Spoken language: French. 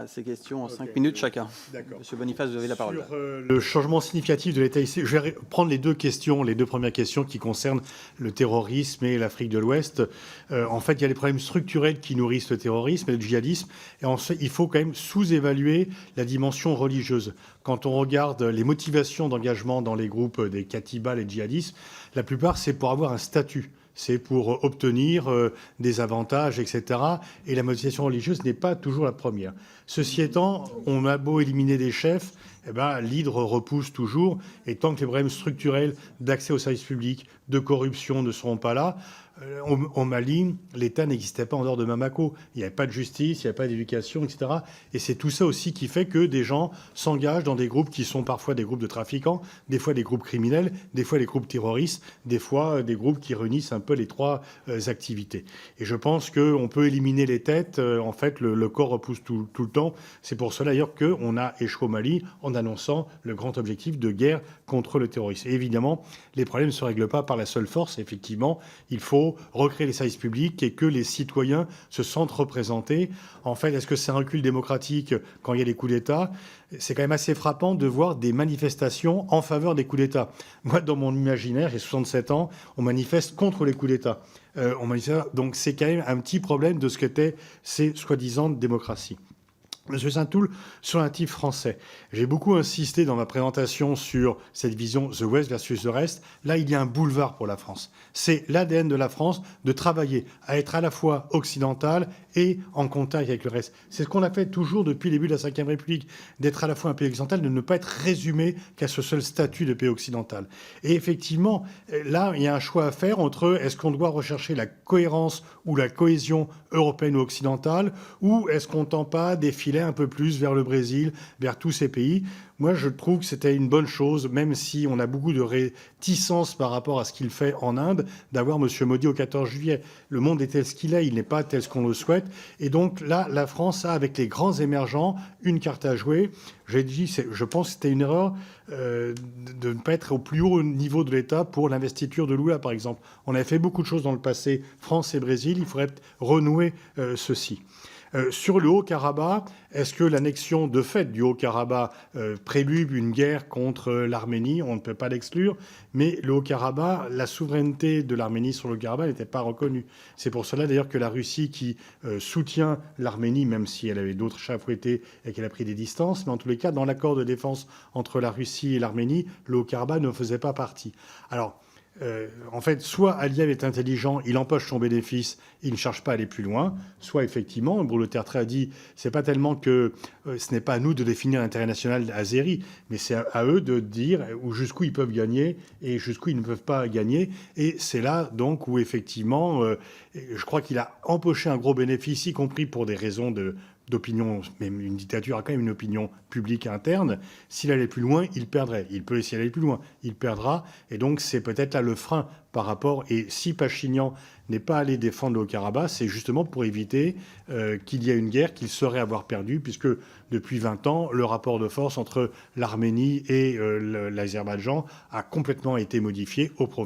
ces questions en 5 Ok. minutes chacun. D'accord. Monsieur Boniface, vous avez la parole. Sur le changement significatif de l'État ici, je vais prendre les deux premières questions qui concernent le terrorisme et l'Afrique de l'Ouest. En fait, il y a des problèmes structurels qui nourrissent le terrorisme et le djihadisme. Et ensuite, il faut quand même sous-évaluer la dimension religieuse. Quand on regarde les motivations d'engagement dans les groupes des Katiba, les djihadistes, la plupart, c'est pour avoir un statut. C'est pour obtenir des avantages, etc. Et la motivation religieuse n'est pas toujours la première. Ceci étant, on a beau éliminer des chefs, eh ben, l'hydre repousse toujours. Et tant que les problèmes structurels d'accès aux services publics, de corruption ne seront pas là, au Mali, l'État n'existait pas en dehors de Bamako. Il n'y avait pas de justice, il n'y avait pas d'éducation, etc. Et c'est tout ça aussi qui fait que des gens s'engagent dans des groupes qui sont parfois des groupes de trafiquants, des fois des groupes criminels, des fois des groupes terroristes, des fois des groupes qui réunissent un peu les trois activités. Et je pense qu'on peut éliminer les têtes. En fait, le corps repousse tout le temps. C'est pour cela d'ailleurs qu'on a échoué au Mali en annonçant le grand objectif de guerre contre le terrorisme. Et évidemment, les problèmes ne se règlent pas par la seule force. Effectivement, il faut recréer les services publics et que les citoyens se sentent représentés. En fait, est-ce que c'est un recul démocratique quand il y a des coups d'État ? C'est quand même assez frappant de voir des manifestations en faveur des coups d'État. Moi, dans mon imaginaire, j'ai 67 ans, on manifeste contre les coups d'État. Donc c'est quand même un petit problème de ce qu'étaient ces soi-disant démocraties. Monsieur Saint-Toul, sur un type français, j'ai beaucoup insisté dans ma présentation sur cette vision The West versus the Rest. Là, il y a un boulevard pour la France. C'est l'ADN de la France de travailler à être à la fois occidental et en contact avec le reste. C'est ce qu'on a fait toujours depuis le début de la Ve République, d'être à la fois un pays occidental, de ne pas être résumé qu'à ce seul statut de pays occidental. Et effectivement, là, il y a un choix à faire entre est-ce qu'on doit rechercher la cohérence ou la cohésion européenne ou occidentale, ou est-ce qu'on tend pas défiler un peu plus vers le Brésil, vers tous ces pays. Moi, je trouve que c'était une bonne chose, même si on a beaucoup de réticence par rapport à ce qu'il fait en Inde, d'avoir M. Modi au 14 juillet. Le monde est tel ce qu'il est, il n'est pas tel ce qu'on le souhaite. Et donc là, la France a, avec les grands émergents, une carte à jouer. J'ai dit, je pense que c'était une erreur de ne pas être au plus haut niveau de l'État pour l'investiture de Lula, par exemple. On avait fait beaucoup de choses dans le passé, France et Brésil, il faudrait renouer ceci. Sur le Haut-Karabakh, est-ce que l'annexion de fait du Haut-Karabakh prélude une guerre contre l'Arménie ? On ne peut pas l'exclure, mais le Haut-Karabakh, la souveraineté de l'Arménie sur le Haut-Karabakh n'était pas reconnue. C'est pour cela d'ailleurs que la Russie, qui soutient l'Arménie, même si elle avait d'autres chats à fouetter et qu'elle a pris des distances, mais en tous les cas, dans l'accord de défense entre la Russie et l'Arménie, le Haut-Karabakh ne faisait pas partie. Alors, en fait, soit Aliyev est intelligent, il empoche son bénéfice, il ne cherche pas à aller plus loin, soit effectivement, Bruno Tertrais a dit, c'est pas tellement que ce n'est pas à nous de définir l'intérêt national azéri, mais c'est à eux de dire jusqu'où ils peuvent gagner et jusqu'où ils ne peuvent pas gagner. Et c'est là donc où effectivement, je crois qu'il a empoché un gros bénéfice, y compris pour des raisons d'opinion, même une dictature a quand même une opinion publique interne. S'il allait plus loin, il perdrait. Il peut essayer d'aller plus loin, il perdra. Et donc, c'est peut-être là le frein par rapport. Et si Pachinian n'est pas allé défendre le Haut-Karabakh, c'est justement pour éviter qu'il y ait une guerre qu'il saurait avoir perdue, puisque depuis 20 ans, le rapport de force entre l'Arménie et l'Azerbaïdjan a complètement été modifié au profit